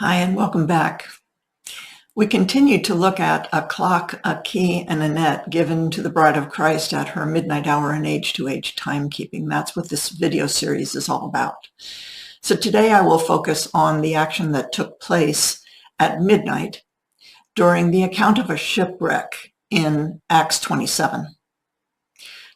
Hi, and welcome back. We continue to look at a clock, a key, and a net given to the Bride of Christ at her midnight hour in age-to-age timekeeping. That's what this video series is all about. So today I will focus on the action that took place at midnight during the account of a shipwreck in Acts 27.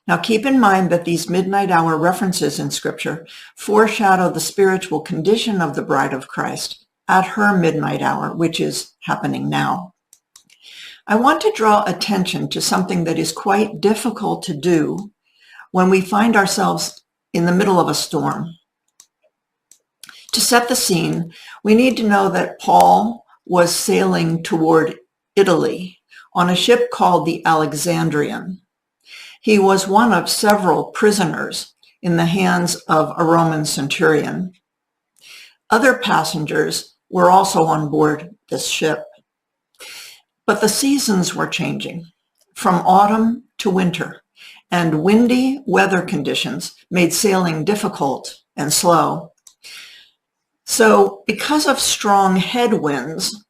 Now keep in mind that these midnight hour references in Scripture foreshadow the spiritual condition of the Bride of Christ at her midnight hour, which is happening now. I want to draw attention to something that is quite difficult to do when we find ourselves in the middle of a storm. To set the scene, we need to know that Paul was sailing toward Italy on a ship called the Alexandrian. He was one of several prisoners in the hands of a Roman centurion. Other passengers were also on board this ship. But the seasons were changing from autumn to winter, and windy weather conditions made sailing difficult and slow. So because of strong headwinds,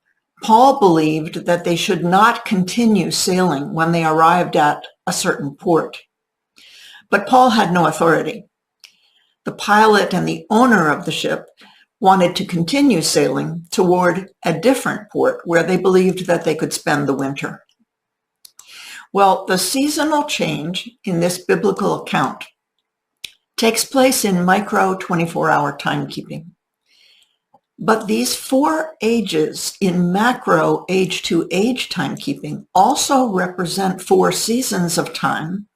Paul believed that they should not continue sailing when they arrived at a certain port. But Paul had no authority. The pilot and the owner of the ship wanted to continue sailing toward a different port where they believed that they could spend the winter. Well, the seasonal change in this biblical account takes place in micro 24-hour timekeeping. But these 4 ages in macro age-to-age timekeeping also represent 4 seasons of time,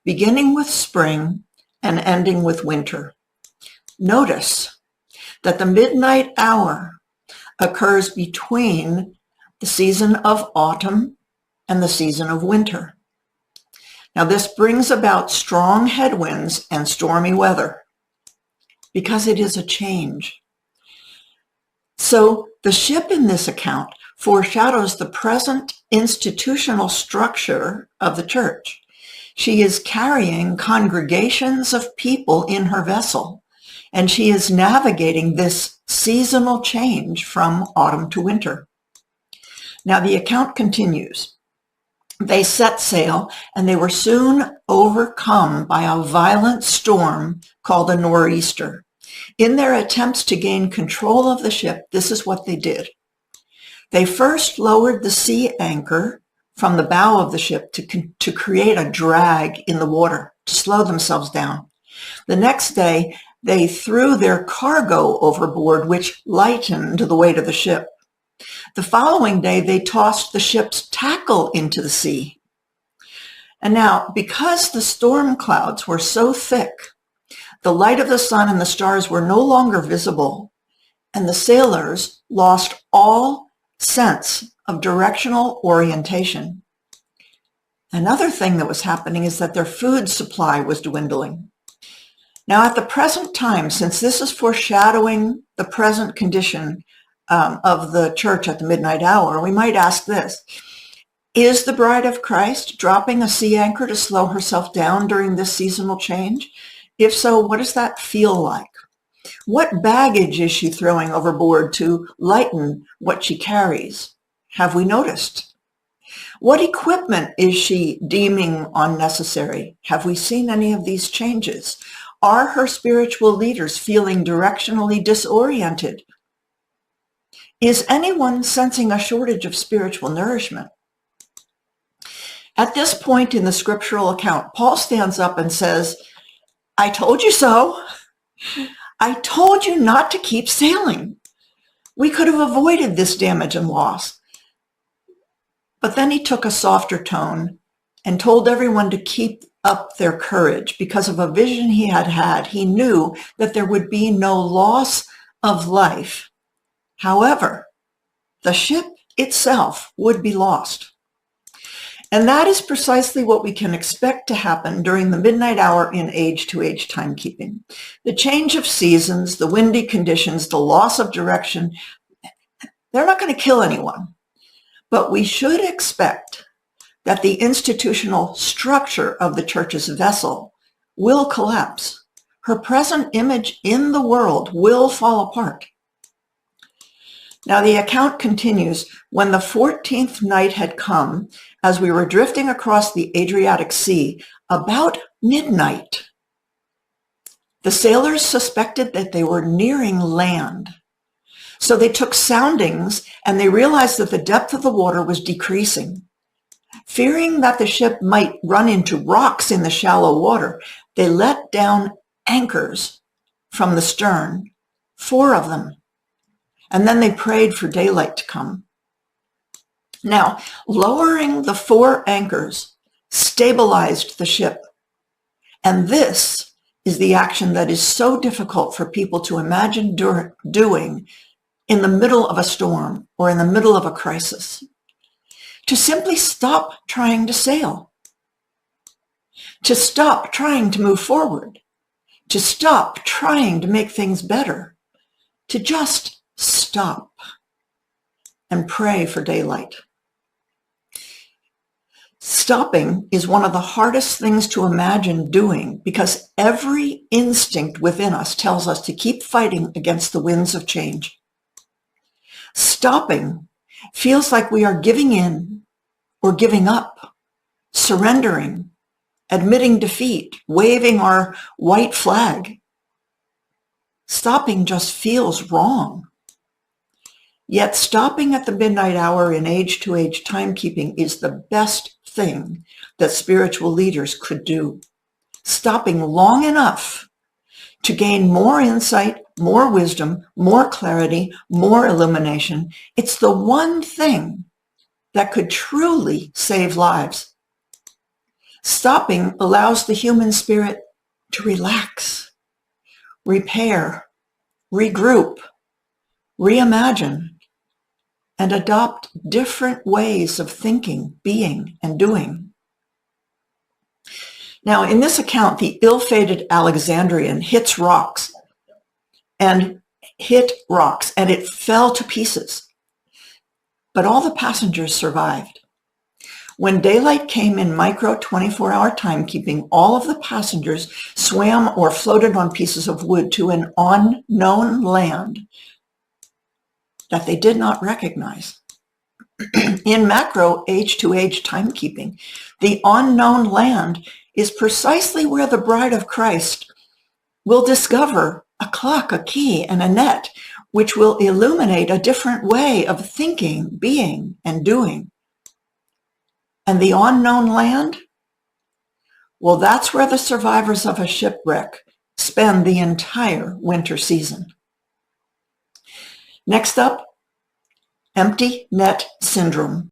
beginning with spring and ending with winter. Notice that the midnight hour occurs between the season of autumn and the season of winter. Now this brings about strong headwinds and stormy weather because it is a change. So the ship in this account foreshadows the present institutional structure of the church. She is carrying congregations of people in her vessel, and she is navigating this seasonal change from autumn to winter. Now the account continues. They set sail, and they were soon overcome by a violent storm called a nor'easter. In their attempts to gain control of the ship, this is what they did. They first lowered the sea anchor from the bow of the ship to create a drag in the water, to slow themselves down. The next day, they threw their cargo overboard, which lightened the weight of the ship. The following day, they tossed the ship's tackle into the sea. And now, because the storm clouds were so thick, the light of the sun and the stars were no longer visible, and the sailors lost all sense of directional orientation. Another thing that was happening is that their food supply was dwindling. Now, at the present time, since this is foreshadowing the present condition of the church at the midnight hour, we might ask this: is the Bride of Christ dropping a sea anchor to slow herself down during this seasonal change? If so, what does that feel like? What baggage is she throwing overboard to lighten what she carries? Have we noticed? What equipment is she deeming unnecessary? Have we seen any of these changes? Are her spiritual leaders feeling directionally disoriented? Is anyone sensing a shortage of spiritual nourishment? At this point in the scriptural account, Paul stands up and says, I told you so. I told you not to keep sailing. We could have avoided this damage and loss. But then he took a softer tone and told everyone to keep up their courage because of a vision he had had. He knew that there would be no loss of life. However, the ship itself would be lost. And that is precisely what we can expect to happen during the midnight hour in age-to-age timekeeping. The change of seasons, the windy conditions, the loss of direction, they're not going to kill anyone. But we should expect that the institutional structure of the church's vessel will collapse. Her present image in the world will fall apart. Now the account continues. When the 14th night had come, as we were drifting across the Adriatic Sea, about midnight, the sailors suspected that they were nearing land. So they took soundings and they realized that the depth of the water was decreasing. Fearing that the ship might run into rocks in the shallow water, they let down anchors from the stern, 4 of them, and then they prayed for daylight to come. Now, lowering the 4 anchors stabilized the ship, and this is the action that is so difficult for people to imagine doing in the middle of a storm or in the middle of a crisis. To simply stop trying to sail, to stop trying to move forward, to stop trying to make things better, to just stop and pray for daylight. Stopping is one of the hardest things to imagine doing because every instinct within us tells us to keep fighting against the winds of change. Stopping feels like we are giving in or giving up, surrendering, admitting defeat, waving our white flag. Stopping just feels wrong. Yet stopping at the midnight hour in age-to-age timekeeping is the best thing that spiritual leaders could do. Stopping long enough to gain more insight, more wisdom, more clarity, more illumination. It's the one thing that could truly save lives. Stopping allows the human spirit to relax, repair, regroup, reimagine, and adopt different ways of thinking, being, and doing. Now, in this account, the ill-fated Alexandrian hit rocks, and it fell to pieces. But all the passengers survived. When daylight came in micro 24-hour timekeeping, all of the passengers swam or floated on pieces of wood to an unknown land that they did not recognize. In macro age-to-age timekeeping, the unknown land is precisely where the bride of Christ will discover a clock, a key, and a net, which will illuminate a different way of thinking, being, and doing. And the unknown land? Well, that's where the survivors of a shipwreck spend the entire winter season. Next up, empty net syndrome.